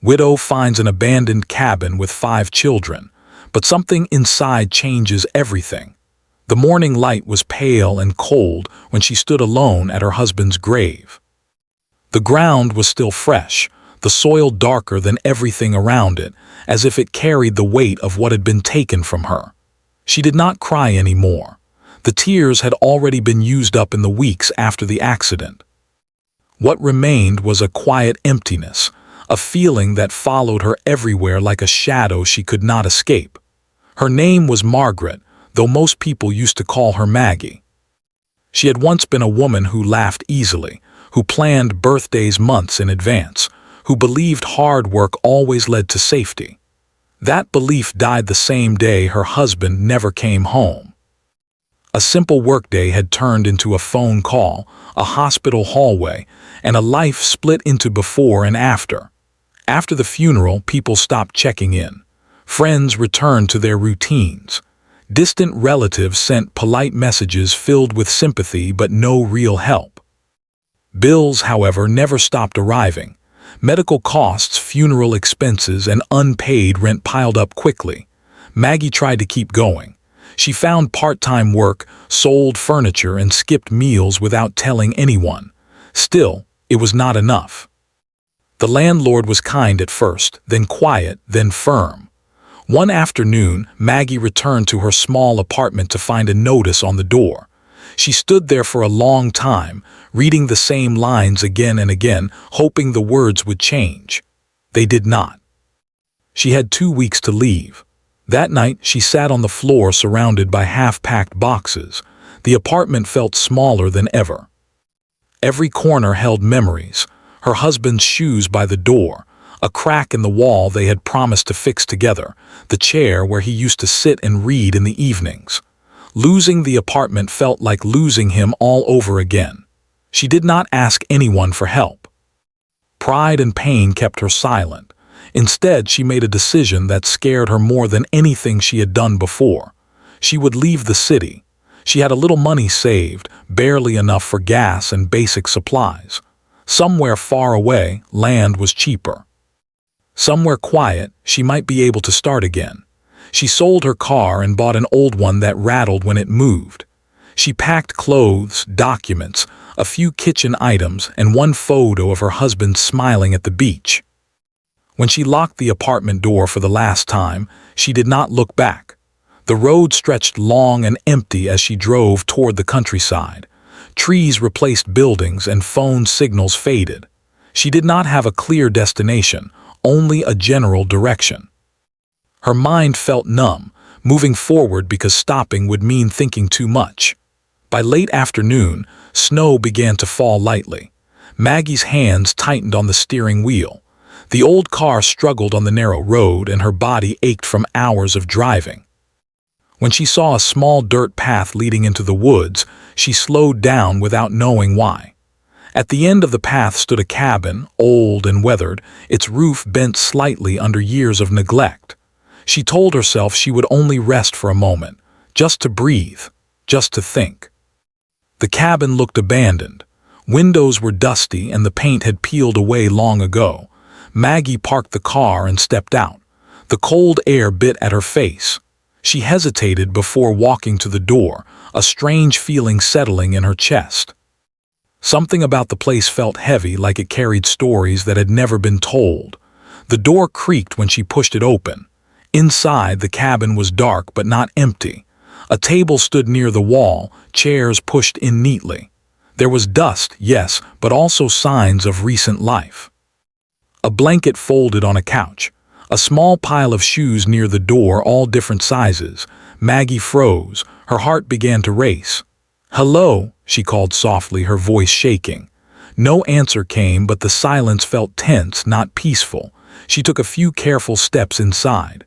Widow finds an abandoned cabin with 5 children, but something inside changes everything. The morning light was pale and cold when she stood alone at her husband's grave. The ground was still fresh, the soil darker than everything around it, as if it carried the weight of what had been taken from her. She did not cry anymore. The tears had already been used up in the weeks after the accident. What remained was a quiet emptiness, a feeling that followed her everywhere like a shadow she could not escape. Her name was Margaret, though most people used to call her Maggie. She had once been a woman who laughed easily, who planned birthdays months in advance, who believed hard work always led to safety. That belief died the same day her husband never came home. A simple workday had turned into a phone call, a hospital hallway, and a life split into before and after. After the funeral, people stopped checking in. Friends returned to their routines. Distant relatives sent polite messages filled with sympathy but no real help. Bills, however, never stopped arriving. Medical costs, funeral expenses, and unpaid rent piled up quickly. Maggie tried to keep going. She found part-time work, sold furniture, and skipped meals without telling anyone. Still, it was not enough. The landlord was kind at first, then quiet, then firm. One afternoon, Maggie returned to her small apartment to find a notice on the door. She stood there for a long time, reading the same lines again and again, hoping the words would change. They did not. She had 2 weeks to leave. That night, she sat on the floor surrounded by half-packed boxes. The apartment felt smaller than ever. Every corner held memories. Her husband's shoes by the door, a crack in the wall they had promised to fix together, the chair where he used to sit and read in the evenings. Losing the apartment felt like losing him all over again. She did not ask anyone for help. Pride and pain kept her silent. Instead, she made a decision that scared her more than anything she had done before. She would leave the city. She had a little money saved, barely enough for gas and basic supplies. Somewhere far away, land was cheaper. Somewhere quiet, she might be able to start again. She sold her car and bought an old one that rattled when it moved. She packed clothes, documents, a few kitchen items, and one photo of her husband smiling at the beach. When she locked the apartment door for the last time, she did not look back. The road stretched long and empty as she drove toward the countryside. Trees replaced buildings and phone signals faded. She did not have a clear destination, only a general direction. Her mind felt numb, moving forward because stopping would mean thinking too much. By late afternoon, snow began to fall lightly. Maggie's hands tightened on the steering wheel. The old car struggled on the narrow road and her body ached from hours of driving. When she saw a small dirt path leading into the woods, she slowed down without knowing why. At the end of the path stood a cabin, old and weathered, its roof bent slightly under years of neglect. She told herself she would only rest for a moment, just to breathe, just to think. The cabin looked abandoned. Windows were dusty and the paint had peeled away long ago. Maggie parked the car and stepped out. The cold air bit at her face. She hesitated before walking to the door, a strange feeling settling in her chest. Something about the place felt heavy, like it carried stories that had never been told. The door creaked when she pushed it open. Inside, the cabin was dark but not empty. A table stood near the wall, chairs pushed in neatly. There was dust, yes, but also signs of recent life. A blanket folded on a couch. A small pile of shoes near the door, all different sizes. Maggie froze. Her heart began to race. "Hello," she called softly, her voice shaking. No answer came, but the silence felt tense, not peaceful. She took a few careful steps inside.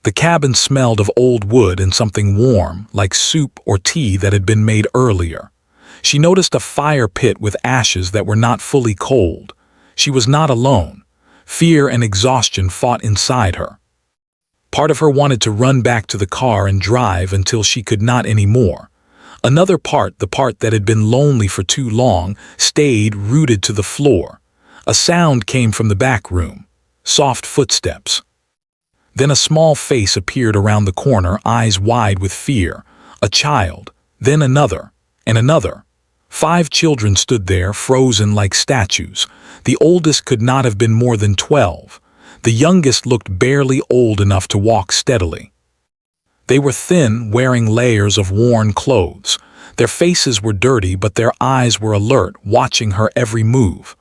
The cabin smelled of old wood and something warm, like soup or tea that had been made earlier. She noticed a fire pit with ashes that were not fully cold. She was not alone. Fear and exhaustion fought inside her. Part of her wanted to run back to the car and drive until she could not anymore. Another part, the part that had been lonely for too long, stayed rooted to the floor. A sound came from the back room. soft footsteps. Then a small face appeared around the corner, eyes wide with fear. A child, then another, and another. 5 children stood there, frozen like statues. The oldest could not have been more than 12. The youngest looked barely old enough to walk steadily. They were thin, wearing layers of worn clothes. Their faces were dirty, but their eyes were alert, watching her every move.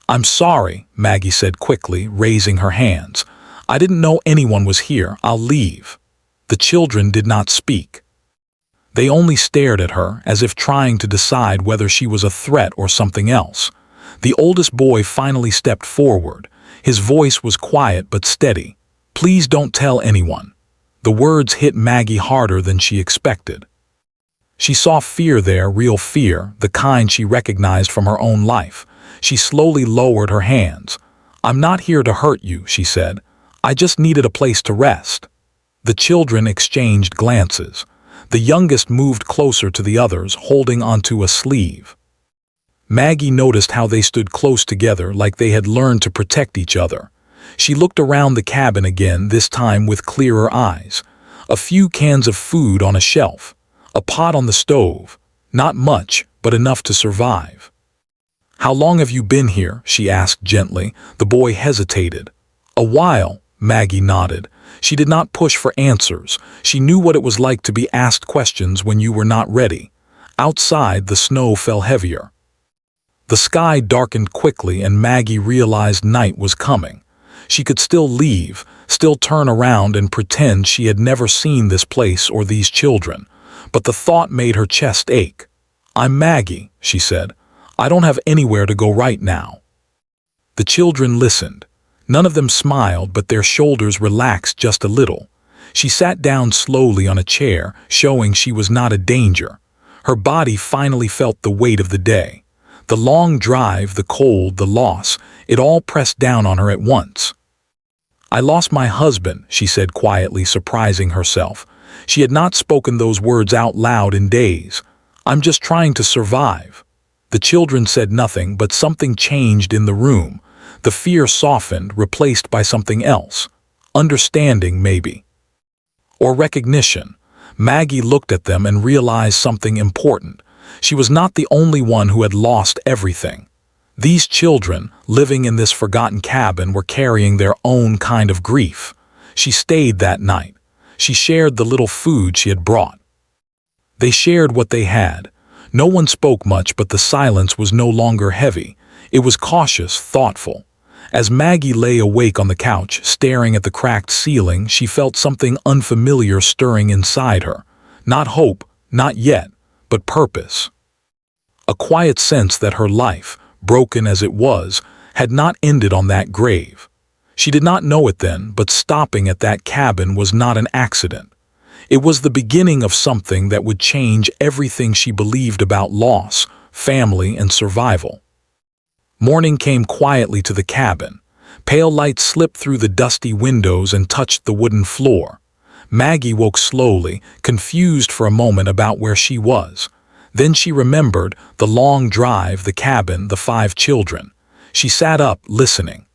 "I'm sorry," Maggie said quickly, raising her hands. "I didn't know anyone was here. I'll leave." The children did not speak. They only stared at her, as if trying to decide whether she was a threat or something else. The oldest boy finally stepped forward. His voice was quiet but steady. "Please don't tell anyone." The words hit Maggie harder than she expected. She saw fear there, real fear, the kind she recognized from her own life. She slowly lowered her hands. "I'm not here to hurt you," she said. "I just needed a place to rest." The children exchanged glances. The youngest moved closer to the others, holding onto a sleeve. Maggie noticed how they stood close together, like they had learned to protect each other. She looked around the cabin again, this time with clearer eyes. A few cans of food on a shelf. A pot on the stove. Not much, but enough to survive. "How long have you been here?" she asked gently. The boy hesitated. "A while," Maggie nodded. She did not push for answers. She knew what it was like to be asked questions when you were not ready. Outside, the snow fell heavier. The sky darkened quickly, and Maggie realized night was coming. She could still leave, still turn around and pretend she had never seen this place or these children. But the thought made her chest ache. "I'm Maggie," she said. "I don't have anywhere to go right now." The children listened. None of them smiled, but their shoulders relaxed just a little. She sat down slowly on a chair, showing she was not a danger. Her body finally felt the weight of the day. The long drive, the cold, the loss, it all pressed down on her at once. "I lost my husband," she said quietly, surprising herself. She had not spoken those words out loud in days. "I'm just trying to survive." The children said nothing, but something changed in the room. The fear softened, replaced by something else. Understanding, maybe. Or recognition. Maggie looked at them and realized something important. She was not the only one who had lost everything. These children, living in this forgotten cabin, were carrying their own kind of grief. She stayed that night. She shared the little food she had brought. They shared what they had. No one spoke much, but the silence was no longer heavy. It was cautious, thoughtful. As Maggie lay awake on the couch, staring at the cracked ceiling, she felt something unfamiliar stirring inside her. Not hope, not yet, but purpose. A quiet sense that her life, broken as it was, had not ended on that grave. She did not know it then, but stopping at that cabin was not an accident. It was the beginning of something that would change everything she believed about loss, family, and survival. Morning came quietly to the cabin. Pale light slipped through the dusty windows and touched the wooden floor. Maggie woke slowly, confused for a moment about where she was. Then she remembered the long drive, the cabin, the 5 children. She sat up, listening.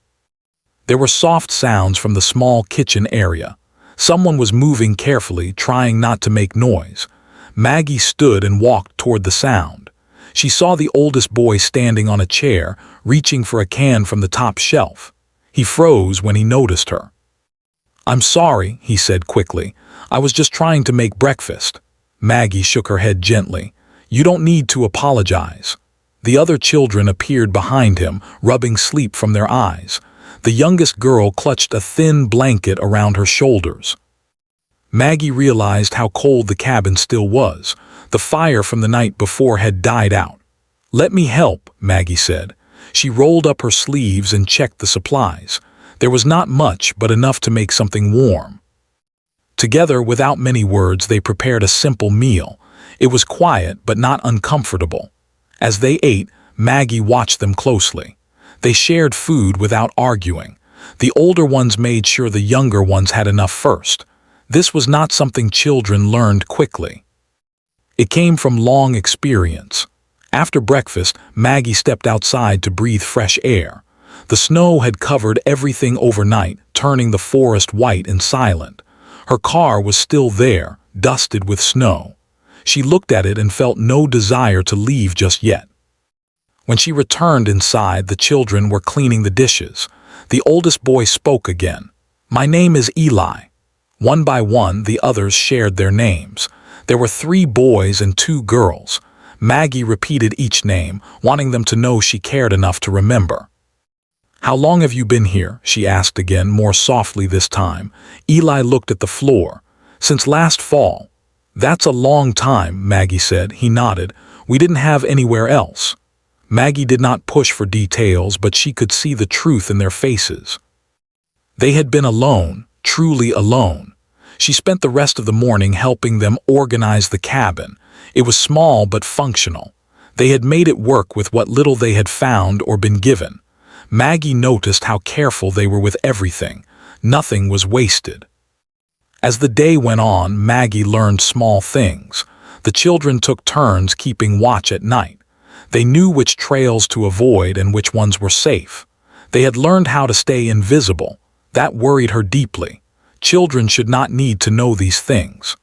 There were soft sounds from the small kitchen area. Someone was moving carefully, trying not to make noise. Maggie stood and walked toward the sound. She saw the oldest boy standing on a chair, reaching for a can from the top shelf. He froze when he noticed her. "I'm sorry," he said quickly. "I was just trying to make breakfast." Maggie shook her head gently. "You don't need to apologize." The other children appeared behind him, rubbing sleep from their eyes. The youngest girl clutched a thin blanket around her shoulders. Maggie realized how cold the cabin still was. The fire from the night before had died out. "Let me help," Maggie said. She rolled up her sleeves and checked the supplies. There was not much, but enough to make something warm. Together, without many words, they prepared a simple meal. It was quiet, but not uncomfortable. As they ate, Maggie watched them closely. They shared food without arguing. The older ones made sure the younger ones had enough first. This was not something children learned quickly. It came from long experience. After breakfast, Maggie stepped outside to breathe fresh air. The snow had covered everything overnight, turning the forest white and silent. Her car was still there, dusted with snow. She looked at it and felt no desire to leave just yet. When she returned inside, the children were cleaning the dishes. The oldest boy spoke again. "My name is Eli." One by one, the others shared their names. There were 3 boys and 2 girls. Maggie repeated each name, wanting them to know she cared enough to remember. "How long have you been here?" she asked again, more softly this time. Eli looked at the floor. "Since last fall." "That's a long time," Maggie said. He nodded. "We didn't have anywhere else." Maggie did not push for details, but she could see the truth in their faces. They had been alone, truly alone. She spent the rest of the morning helping them organize the cabin. It was small but functional. They had made it work with what little they had found or been given. Maggie noticed how careful they were with everything. Nothing was wasted. As the day went on, Maggie learned small things. The children took turns keeping watch at night. They knew which trails to avoid and which ones were safe. They had learned how to stay invisible. That worried her deeply. Children should not need to know these things.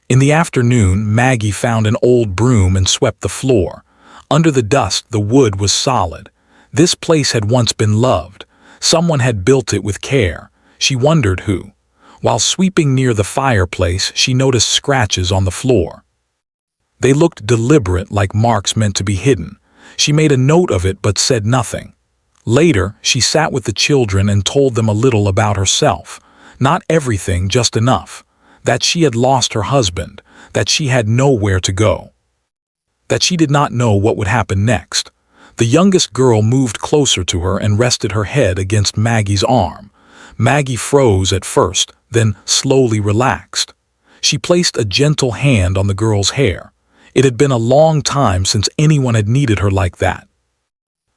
In the afternoon, Maggie found an old broom and swept the floor. Under the dust, the wood was solid. This place had once been loved. Someone had built it with care. She wondered who. While sweeping near the fireplace, she noticed scratches on the floor. They looked deliberate, like marks meant to be hidden. She made a note of it but said nothing. Later, she sat with the children and told them a little about herself. Not everything, just enough. That she had lost her husband, that she had nowhere to go. That she did not know what would happen next. The youngest girl moved closer to her and rested her head against Maggie's arm. Maggie froze at first, then slowly relaxed. She placed a gentle hand on the girl's hair. It had been a long time since anyone had needed her like that.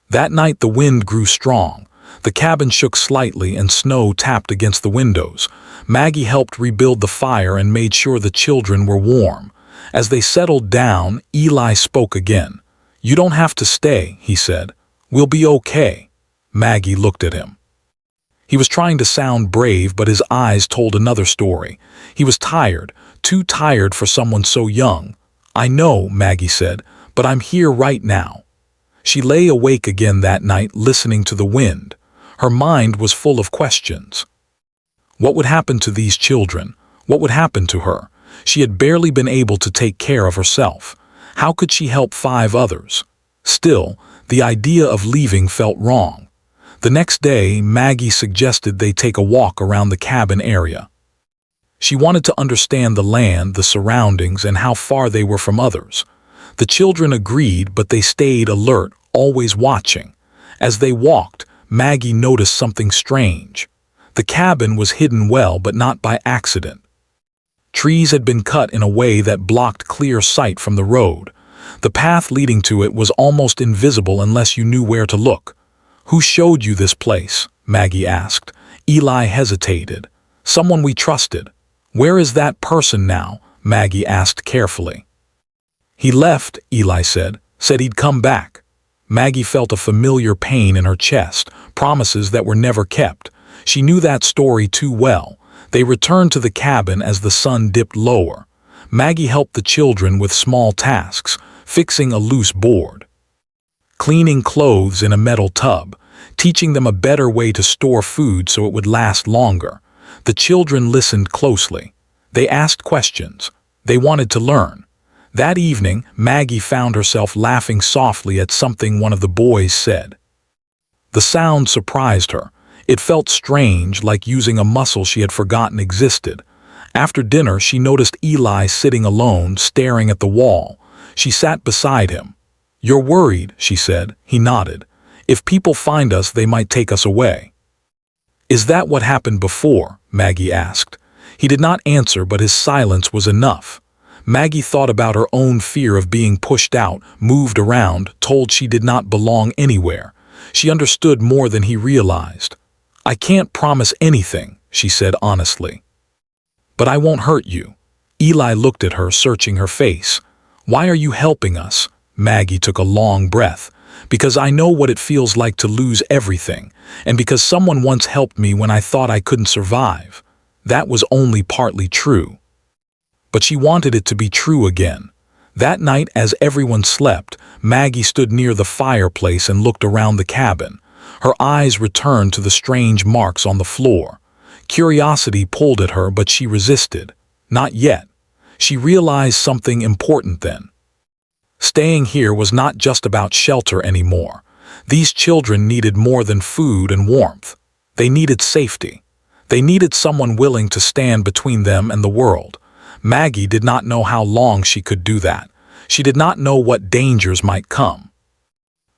That night the wind grew strong. The cabin shook slightly and snow tapped against the windows. Maggie helped rebuild the fire and made sure the children were warm. As they settled down, Eli spoke again. "You don't have to stay," he said. "We'll be okay." Maggie looked at him. He was trying to sound brave, but his eyes told another story. He was tired, too tired for someone so young. "I know," Maggie said, "but I'm here right now." She lay awake again that night, listening to the wind. Her mind was full of questions. What would happen to these children? What would happen to her? She had barely been able to take care of herself. How could she help 5 others? Still, the idea of leaving felt wrong. The next day, Maggie suggested they take a walk around the cabin area. She wanted to understand the land, the surroundings, and how far they were from others. The children agreed, but they stayed alert, always watching. As they walked, Maggie noticed something strange. The cabin was hidden well, but not by accident. Trees had been cut in a way that blocked clear sight from the road. The path leading to it was almost invisible unless you knew where to look. "Who showed you this place?" Maggie asked. Eli hesitated. "Someone we trusted." "Where is that person now?" Maggie asked carefully. "He left," Eli said he'd come back. Maggie felt a familiar pain in her chest, promises that were never kept. She knew that story too well. They returned to the cabin as the sun dipped lower. Maggie helped the children with small tasks, fixing a loose board, cleaning clothes in a metal tub, teaching them a better way to store food so it would last longer. The children listened closely. They asked questions. They wanted to learn. That evening, Maggie found herself laughing softly at something one of the boys said. The sound surprised her. It felt strange, like using a muscle she had forgotten existed. After dinner, she noticed Eli sitting alone, staring at the wall. She sat beside him. "You're worried," she said. He nodded. "If people find us, they might take us away." "Is that what happened before?" Maggie asked. He did not answer, but his silence was enough. Maggie thought about her own fear of being pushed out, moved around, told she did not belong anywhere. She understood more than he realized. "I can't promise anything," she said honestly. "But I won't hurt you." Eli looked at her, searching her face. "Why are you helping us?" Maggie took a long breath. because I know what it feels like to lose everything, and because someone once helped me when I thought I couldn't survive. That was only partly true. But she wanted it to be true again. That night, as everyone slept, Maggie stood near the fireplace and looked around the cabin. Her eyes returned to the strange marks on the floor. Curiosity pulled at her, but she resisted. Not yet. She realized something important then. Staying here was not just about shelter anymore. These children needed more than food and warmth. They needed safety. They needed someone willing to stand between them and the world. Maggie did not know how long she could do that. She did not know what dangers might come.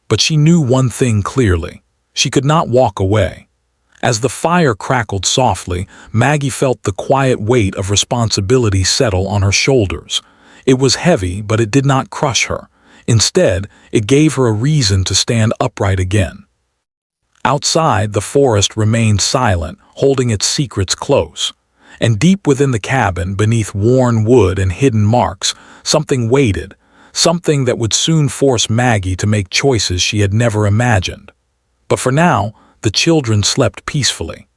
But she knew one thing clearly. She could not walk away. As the fire crackled softly, Maggie felt the quiet weight of responsibility settle on her shoulders. It was heavy, but it did not crush her. Instead, it gave her a reason to stand upright again. Outside, the forest remained silent, holding its secrets close. And deep within the cabin, beneath worn wood and hidden marks, something waited, something that would soon force Maggie to make choices she had never imagined. But for now, the children slept peacefully.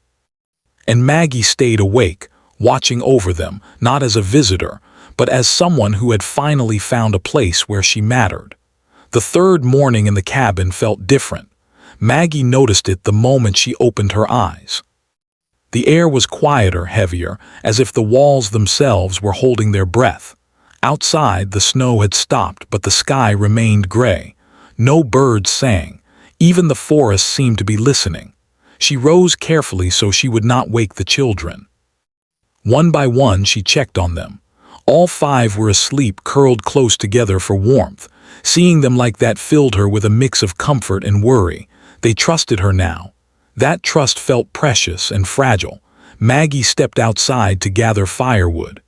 And Maggie stayed awake, watching over them, not as a visitor, but as someone who had finally found a place where she mattered. The third morning in the cabin felt different. Maggie noticed it the moment she opened her eyes. The air was quieter, heavier, as if the walls themselves were holding their breath. Outside, the snow had stopped, but the sky remained gray. No birds sang. Even the forest seemed to be listening. She rose carefully so she would not wake the children. One by one, she checked on them. All 5 were asleep, curled close together for warmth. Seeing them like that filled her with a mix of comfort and worry. They trusted her now. That trust felt precious and fragile. Maggie stepped outside to gather firewood.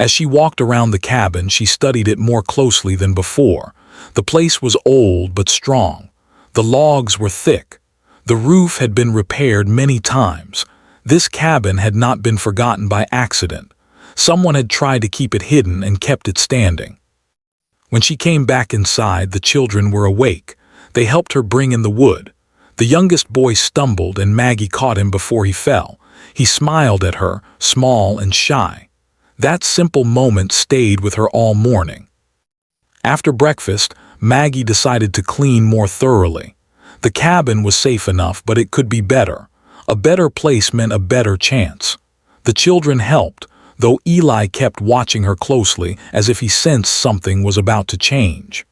As she walked around the cabin, she studied it more closely than before. The place was old but strong. The logs were thick. The roof had been repaired many times. This cabin had not been forgotten by accident. Someone had tried to keep it hidden and kept it standing. When she came back inside, the children were awake. They helped her bring in the wood. The youngest boy stumbled and Maggie caught him before he fell. He smiled at her, small and shy. That simple moment stayed with her all morning. After breakfast, Maggie decided to clean more thoroughly. The cabin was safe enough, but it could be better. A better place meant a better chance. The children helped, though Eli kept watching her closely as if he sensed something was about to change.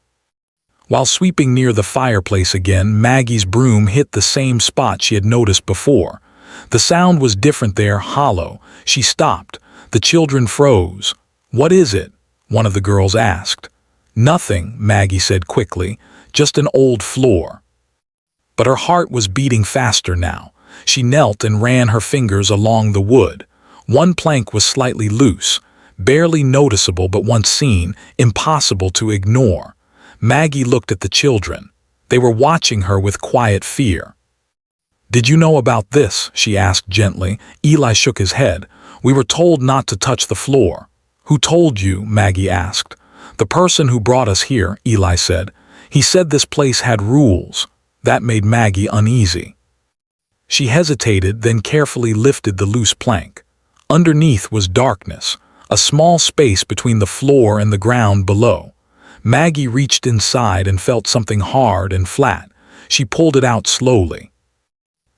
While sweeping near the fireplace again, Maggie's broom hit the same spot she had noticed before. The sound was different there, hollow. She stopped. The children froze. "What is it?" one of the girls asked. "Nothing," Maggie said quickly, "just an old floor." But her heart was beating faster now. She knelt and ran her fingers along the wood. One plank was slightly loose, barely noticeable, but once seen, impossible to ignore. Maggie looked at the children. They were watching her with quiet fear. "Did you know about this?" she asked gently. Eli shook his head. "We were told not to touch the floor." "Who told you?" Maggie asked. "The person who brought us here," Eli said. "He said this place had rules." That made Maggie uneasy. She hesitated, then carefully lifted the loose plank. Underneath was darkness, a small space between the floor and the ground below. Maggie reached inside and felt something hard and flat. She pulled it out slowly.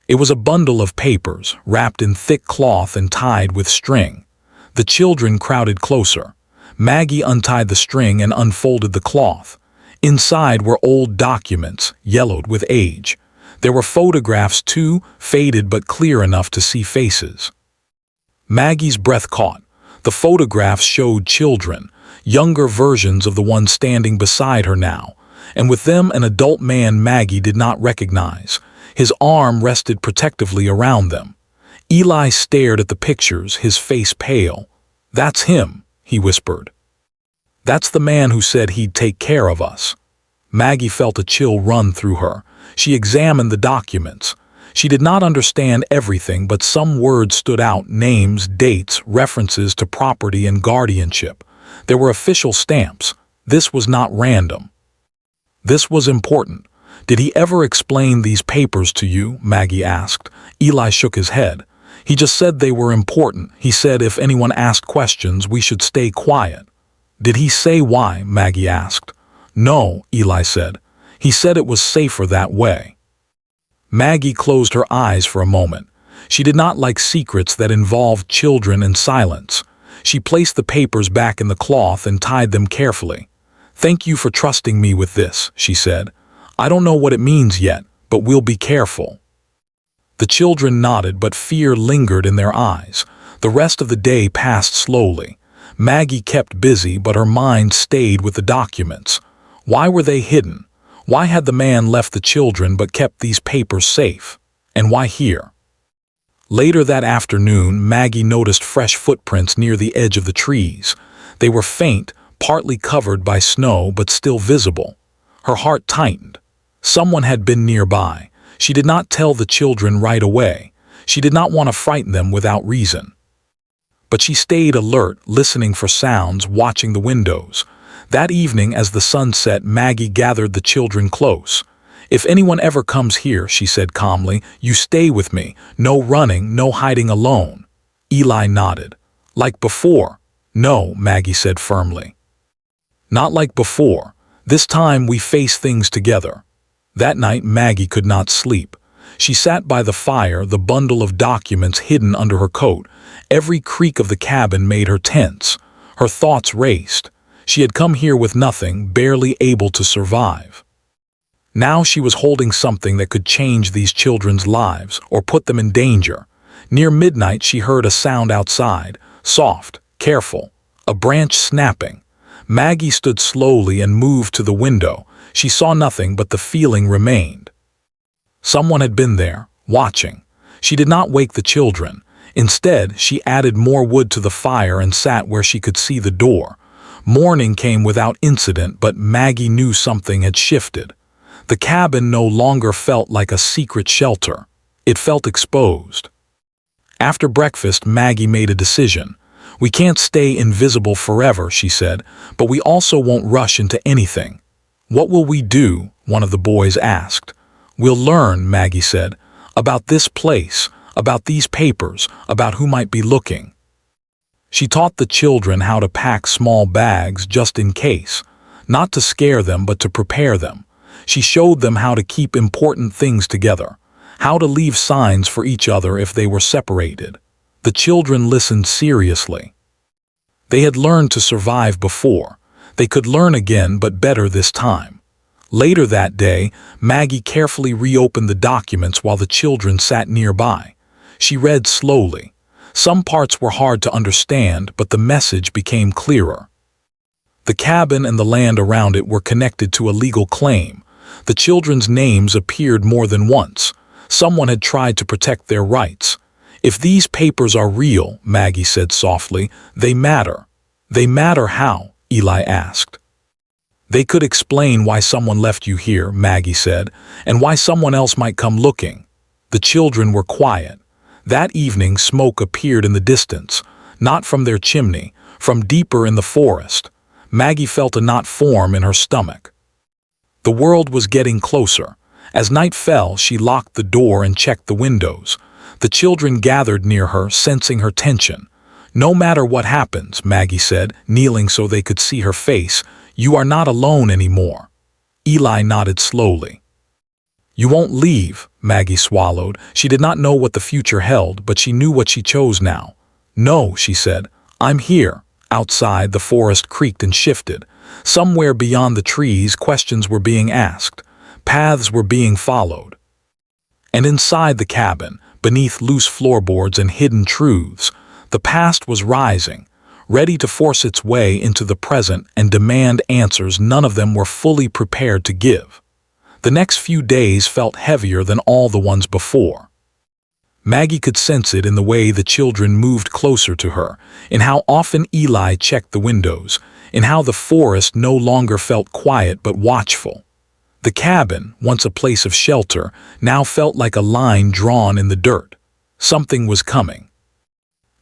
It was a bundle of papers, wrapped in thick cloth and tied with string. The children crowded closer. Maggie untied the string and unfolded the cloth. Inside were old documents, yellowed with age. There were photographs too, faded but clear enough to see faces. Maggie's breath caught. The photographs showed children, younger versions of the one standing beside her now, and with them an adult man Maggie did not recognize. His arm rested protectively around them. Eli stared at the pictures, his face pale. "That's him," he whispered. "That's the man who said he'd take care of us." Maggie felt a chill run through her. She examined the documents. She did not understand everything, but some words stood out: names, dates, references to property and guardianship. There were official stamps. This was not random. This was important. Did he ever explain these papers to you? Maggie asked. Eli shook his head. He just said they were important. He said if anyone asked questions, we should stay quiet. Did he say why? Maggie asked. No, Eli said. He said it was safer that way. Maggie closed her eyes for a moment. She did not like secrets that involved children and silence. She placed the papers back in the cloth and tied them carefully. Thank you for trusting me with this, she said. I don't know what it means yet, but we'll be careful. The children nodded, but fear lingered in their eyes. The rest of the day passed slowly. Maggie kept busy, but her mind stayed with the documents. Why were they hidden? Why had the man left the children but kept these papers safe? And why here? Later that afternoon, Maggie noticed fresh footprints near the edge of the trees. They were faint, partly covered by snow, but still visible. Her heart tightened. Someone had been nearby. She did not tell the children right away. She did not want to frighten them without reason. But she stayed alert, listening for sounds, watching the windows. That evening, as the sun set, Maggie gathered the children close. If anyone ever comes here, she said calmly, you stay with me. No running, no hiding alone. Eli nodded. Like before? No, Maggie said firmly. Not like before. This time we face things together. That night Maggie could not sleep. She sat by the fire, the bundle of documents hidden under her coat. Every creak of the cabin made her tense. Her thoughts raced. She had come here with nothing, barely able to survive. Now she was holding something that could change these children's lives or put them in danger. Near midnight she heard a sound outside, soft, careful, a branch snapping. Maggie stood slowly and moved to the window. She saw nothing, but the feeling remained. Someone had been there, watching. She did not wake the children. Instead, she added more wood to the fire and sat where she could see the door. Morning came without incident, but Maggie knew something had shifted. The cabin no longer felt like a secret shelter. It felt exposed. After breakfast, Maggie made a decision. We can't stay invisible forever, she said, but we also won't rush into anything. What will we do? One of the boys asked. We'll learn, Maggie said, about this place, about these papers, about who might be looking. She taught the children how to pack small bags just in case, not to scare them but to prepare them. She showed them how to keep important things together, how to leave signs for each other if they were separated. The children listened seriously. They had learned to survive before. They could learn again, but better this time. Later that day, Maggie carefully reopened the documents while the children sat nearby. She read slowly. Some parts were hard to understand, but the message became clearer. The cabin and the land around it were connected to a legal claim. The children's names appeared more than once. Someone had tried to protect their rights. If these papers are real, Maggie said softly, they matter. They matter how? Eli asked. They could explain why someone left you here, Maggie said, and why someone else might come looking. The children were quiet. That evening, smoke appeared in the distance, not from their chimney, from deeper in the forest. Maggie felt a knot form in her stomach. The world was getting closer. As night fell, she locked the door and checked the windows. The children gathered near her, sensing her tension. No matter what happens, Maggie said, kneeling so they could see her face, you are not alone anymore. Eli nodded slowly. You won't leave, Maggie swallowed. She did not know what the future held, but she knew what she chose now. No, she said, I'm here. Outside, the forest creaked and shifted. Somewhere beyond the trees, questions were being asked. Paths were being followed. And inside the cabin, beneath loose floorboards and hidden truths, the past was rising, ready to force its way into the present and demand answers none of them were fully prepared to give. The next few days felt heavier than all the ones before. Maggie could sense it in the way the children moved closer to her, in how often Eli checked the windows, in how the forest no longer felt quiet but watchful. The cabin, once a place of shelter, now felt like a line drawn in the dirt. Something was coming.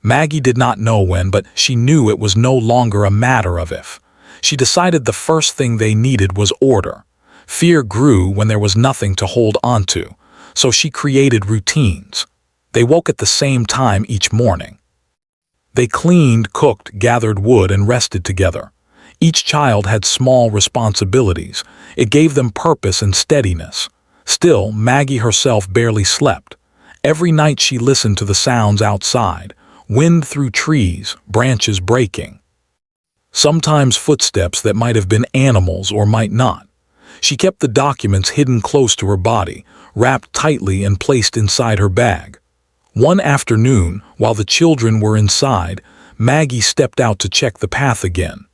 Maggie did not know when, but she knew it was no longer a matter of if. She decided the first thing they needed was order. Fear grew when there was nothing to hold onto, so she created routines. They woke at the same time each morning. They cleaned, cooked, gathered wood, and rested together. Each child had small responsibilities. It gave them purpose and steadiness. Still, Maggie herself barely slept. Every night she listened to the sounds outside, wind through trees, branches breaking. Sometimes footsteps that might have been animals or might not. She kept the documents hidden close to her body, wrapped tightly and placed inside her bag. One afternoon, while the children were inside, Maggie stepped out to check the path again.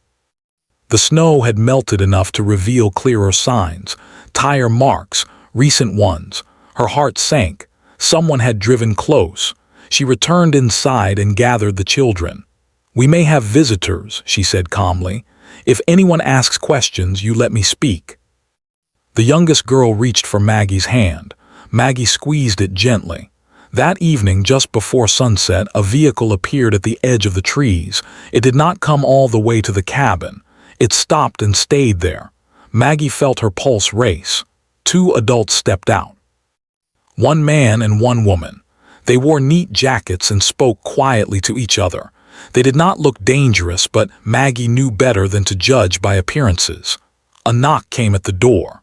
The snow had melted enough to reveal clearer signs, tire marks, recent ones. Her heart sank. Someone had driven close. She returned inside and gathered the children. "We may have visitors," she said calmly. "If anyone asks questions, you let me speak." The youngest girl reached for Maggie's hand. Maggie squeezed it gently. That evening, just before sunset, a vehicle appeared at the edge of the trees. It did not come all the way to the cabin. It stopped and stayed there. Maggie felt her pulse race. 2 adults stepped out. One man and one woman. They wore neat jackets and spoke quietly to each other. They did not look dangerous, but Maggie knew better than to judge by appearances. A knock came at the door.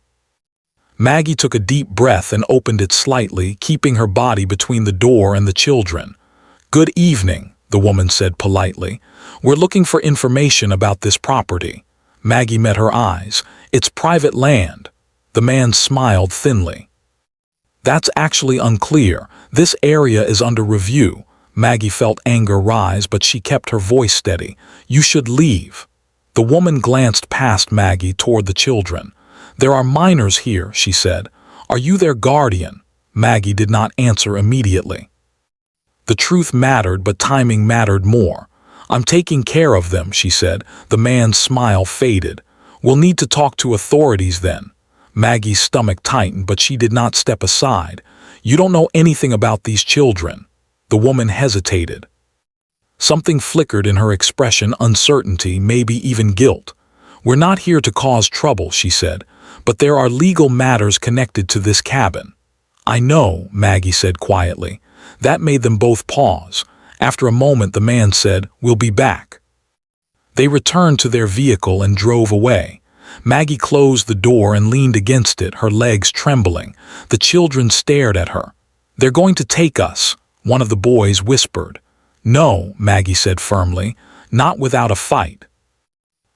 Maggie took a deep breath and opened it slightly, keeping her body between the door and the children. "Good evening," the woman said politely. "We're looking for information about this property." Maggie met her eyes. "It's private land." The man smiled thinly. "That's actually unclear. This area is under review." Maggie felt anger rise, but she kept her voice steady. "You should leave." The woman glanced past Maggie toward the children. "There are minors here," she said. "Are you their guardian?" Maggie did not answer immediately. The truth mattered, but timing mattered more. "I'm taking care of them," she said. The man's smile faded. "We'll need to talk to authorities then." Maggie's stomach tightened, but she did not step aside. "You don't know anything about these children." The woman hesitated. Something flickered in her expression, uncertainty, maybe even guilt. "We're not here to cause trouble," she said, "but there are legal matters connected to this cabin." "I know," Maggie said quietly. That made them both pause. After a moment, the man said, "We'll be back." They returned to their vehicle and drove away. Maggie closed the door and leaned against it, her legs trembling. The children stared at her. "They're going to take us," one of the boys whispered. "No," Maggie said firmly, "not without a fight."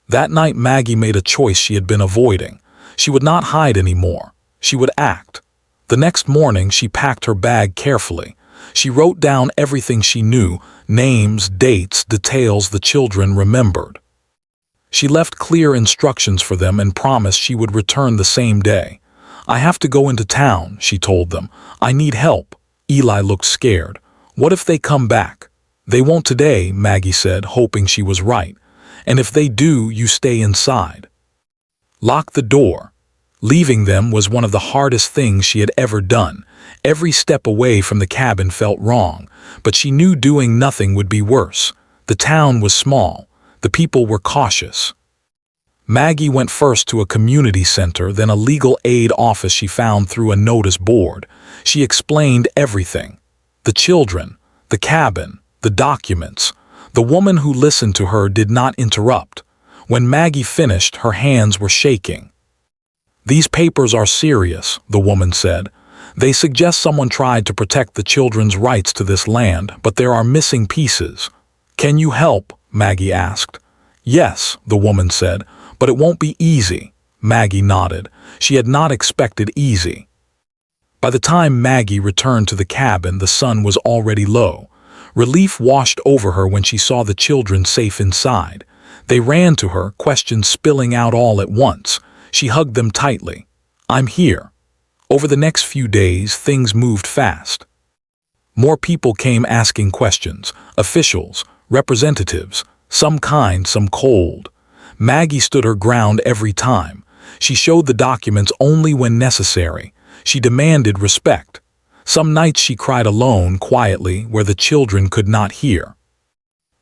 That night, Maggie made a choice she had been avoiding. She would not hide anymore. She would act. The next morning, she packed her bag carefully. She wrote down everything she knew, names, dates, details the children remembered. She left clear instructions for them and promised she would return the same day. "I have to go into town," she told them. "I need help." Eli looked scared. "What if they come back?" "They won't today," Maggie said, hoping she was right. "And if they do, you stay inside. Lock the door." Leaving them was one of the hardest things she had ever done. Every step away from the cabin felt wrong, but she knew doing nothing would be worse. The town was small. The people were cautious. Maggie went first to a community center, then a legal aid office she found through a notice board. She explained everything. The children, the cabin, the documents. The woman who listened to her did not interrupt. When Maggie finished, her hands were shaking. "These papers are serious," the woman said. "They suggest someone tried to protect the children's rights to this land, but there are missing pieces." "Can you help?" Maggie asked. "Yes," the woman said, "but it won't be easy." Maggie nodded. She had not expected easy. By the time Maggie returned to the cabin, the sun was already low. Relief washed over her when she saw the children safe inside. They ran to her, questions spilling out all at once. She hugged them tightly. "I'm here." Over the next few days, things moved fast. More people came asking questions. Officials, representatives, some kind, some cold. Maggie stood her ground every time. She showed the documents only when necessary. She demanded respect. Some nights she cried alone, quietly, where the children could not hear.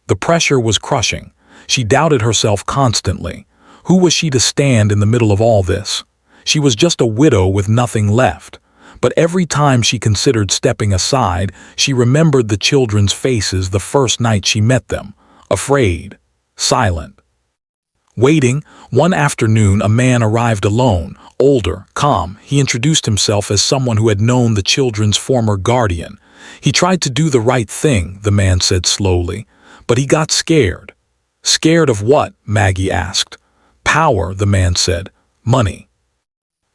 The pressure was crushing. She doubted herself constantly. Who was she to stand in the middle of all this? She was just a widow with nothing left. But every time she considered stepping aside, she remembered the children's faces the first night she met them, afraid, silent. Waiting, one afternoon a man arrived alone, older, calm. He introduced himself as someone who had known the children's former guardian. He tried to do the right thing, the man said slowly, but he got scared. Scared of what? Maggie asked. Power, the man said. Money.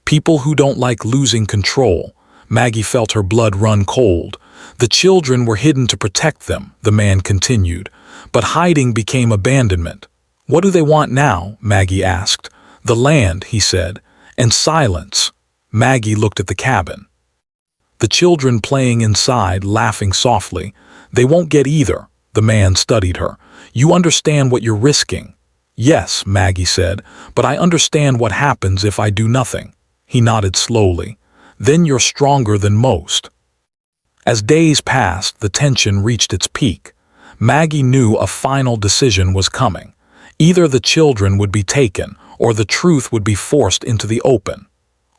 People who don't like losing control. Maggie felt her blood run cold. The children were hidden to protect them, the man continued, but hiding became abandonment. What do they want now? Maggie asked. The land, he said, and silence. Maggie looked at the cabin. The children playing inside, laughing softly. They won't get either. The man studied her. You understand what you're risking. Yes, Maggie said, but I understand what happens if I do nothing. He nodded slowly. Then you're stronger than most. As days passed, the tension reached its peak. Maggie knew a final decision was coming. Either the children would be taken, or the truth would be forced into the open.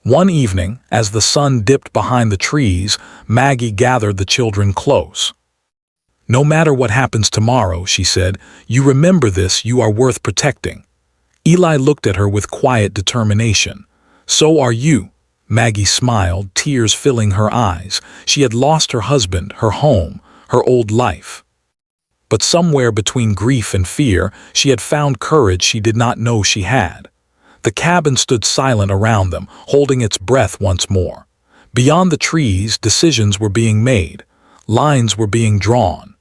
One evening, as the sun dipped behind the trees, Maggie gathered the children close. No matter what happens tomorrow, she said, you remember this, you are worth protecting. Eli looked at her with quiet determination. So are you. Maggie smiled, tears filling her eyes. She had lost her husband, her home, her old life. But somewhere between grief and fear, she had found courage she did not know she had. The cabin stood silent around them, holding its breath once more. Beyond the trees, decisions were being made. Lines were being drawn.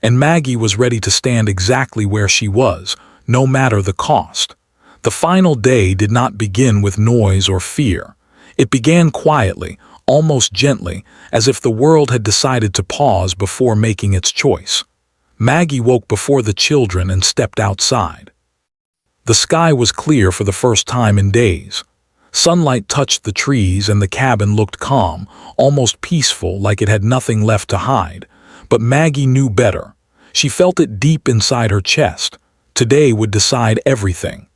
And Maggie was ready to stand exactly where she was, no matter the cost. The final day did not begin with noise or fear. It began quietly, almost gently, as if the world had decided to pause before making its choice. Maggie woke before the children and stepped outside. The sky was clear for the first time in days. Sunlight touched the trees and the cabin looked calm, almost peaceful, like it had nothing left to hide. But Maggie knew better. She felt it deep inside her chest. Today would decide everything.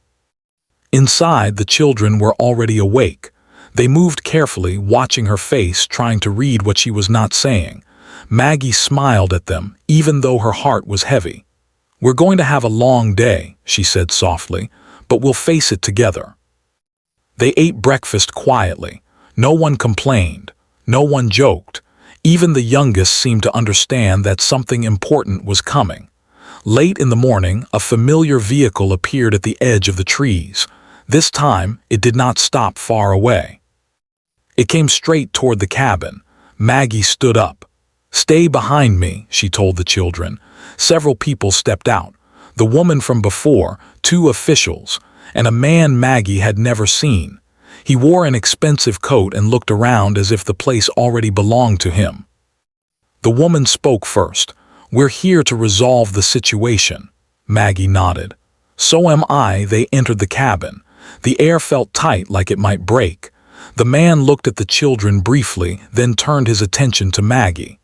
Inside, the children were already awake. They moved carefully, watching her face, trying to read what she was not saying. Maggie smiled at them, even though her heart was heavy. We're going to have a long day, she said softly, but we'll face it together. They ate breakfast quietly. No one complained. No one joked. Even the youngest seemed to understand that something important was coming. Late in the morning, a familiar vehicle appeared at the edge of the trees. This time, it did not stop far away. It came straight toward the cabin. Maggie stood up. Stay behind me, she told the children. Several people stepped out. The woman from before, 2 officials, and a man Maggie had never seen. He wore an expensive coat and looked around as if the place already belonged to him. The woman spoke first. We're here to resolve the situation. Maggie nodded. So am I. They entered the cabin. The air felt tight, like it might break. The man looked at the children briefly, then turned his attention to Maggie.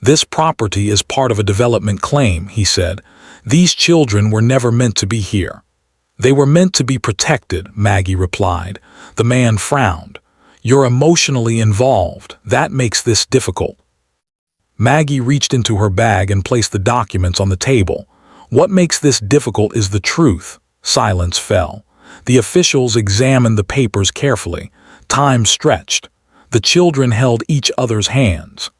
This property is part of a development claim, he said. These children were never meant to be here. They were meant to be protected, Maggie replied. The man frowned. You're emotionally involved. That makes this difficult. Maggie reached into her bag and placed the documents on the table. What makes this difficult is the truth. Silence fell. The officials examined the papers carefully. Time stretched. The children held each other's hands.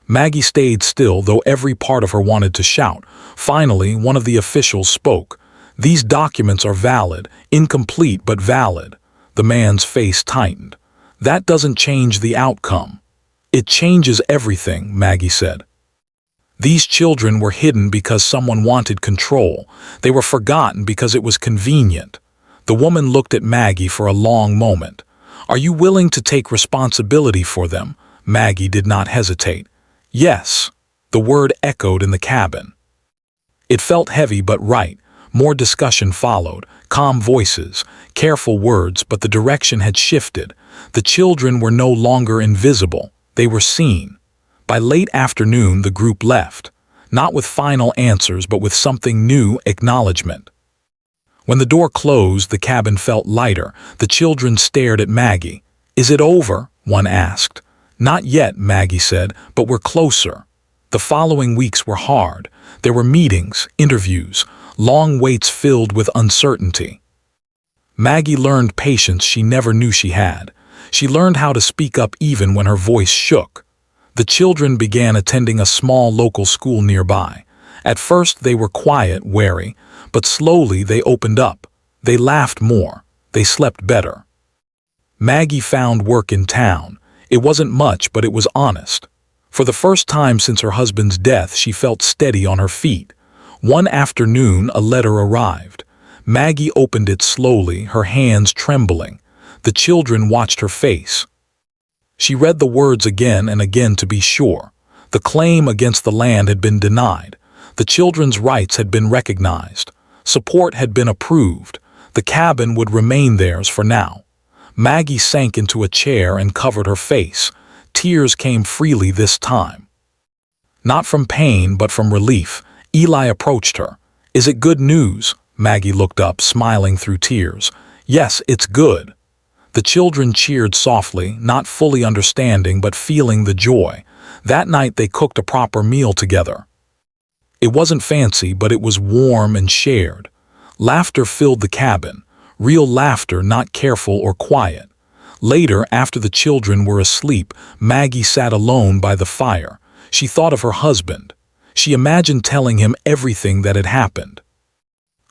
Maggie stayed still, though every part of her wanted to shout. Finally, one of the officials spoke. These documents are valid, incomplete but valid. The man's face tightened. That doesn't change the outcome. It changes everything, Maggie said. These children were hidden because someone wanted control. They were forgotten because it was convenient. The woman looked at Maggie for a long moment. Are you willing to take responsibility for them? Maggie did not hesitate. Yes. The word echoed in the cabin. It felt heavy but right. More discussion followed, calm voices, careful words, but the direction had shifted. The children were no longer invisible. They were seen. By late afternoon, the group left, not with final answers, but with something new: acknowledgement. When the door closed, the cabin felt lighter. The children stared at Maggie. "Is it over?" one asked. "Not yet," Maggie said, "but we're closer." The following weeks were hard. There were meetings, interviews, long waits filled with uncertainty. Maggie learned patience she never knew she had. She learned how to speak up even when her voice shook. The children began attending a small local school nearby. At first they were quiet, wary, but slowly they opened up. They laughed more. They slept better. Maggie found work in town. It wasn't much, but it was honest. For the first time since her husband's death, she felt steady on her feet. One afternoon, a letter arrived. Maggie opened it slowly, her hands trembling. The children watched her face. She read the words again and again to be sure. The claim against the land had been denied. The children's rights had been recognized. Support had been approved. The cabin would remain theirs for now. Maggie sank into a chair and covered her face. Tears came freely this time. Not from pain, but from relief. Eli approached her. "Is it good news?" Maggie looked up, smiling through tears. "Yes, it's good." The children cheered softly, not fully understanding but feeling the joy. That night they cooked a proper meal together. It wasn't fancy, but it was warm and shared. Laughter filled the cabin. Real laughter, not careful or quiet. Later, after the children were asleep, Maggie sat alone by the fire. She thought of her husband. She imagined telling him everything that had happened.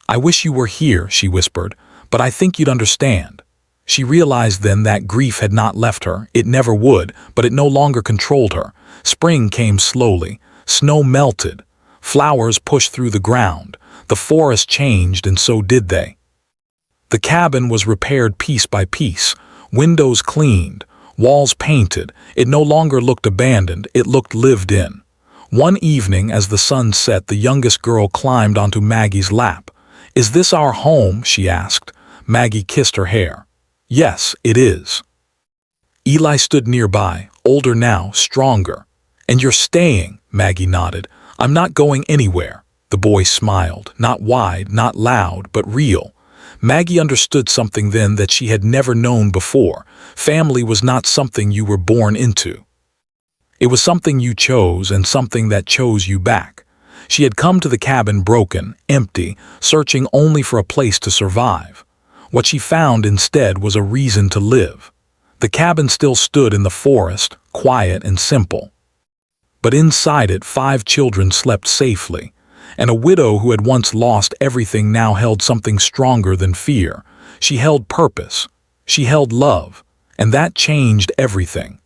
"I wish you were here," she whispered, "but I think you'd understand." She realized then that grief had not left her. It never would, but it no longer controlled her. Spring came slowly. Snow melted. Flowers pushed through the ground. The forest changed, and so did they. The cabin was repaired piece by piece. Windows cleaned. Walls painted. It no longer looked abandoned. It looked lived in. One evening, as the sun set, the youngest girl climbed onto Maggie's lap. "Is this our home?" she asked. Maggie kissed her hair. "Yes, it is." Eli stood nearby, older now, stronger. "And you're staying?" Maggie nodded. "I'm not going anywhere." The boy smiled, not wide, not loud, but real. Maggie understood something then that she had never known before. Family was not something you were born into. It was something you chose, and something that chose you back. She had come to the cabin broken, empty, searching only for a place to survive. What she found instead was a reason to live. The cabin still stood in the forest, quiet and simple. But inside it, 5 children slept safely, and a widow who had once lost everything now held something stronger than fear. She held purpose. She held love, and that changed everything.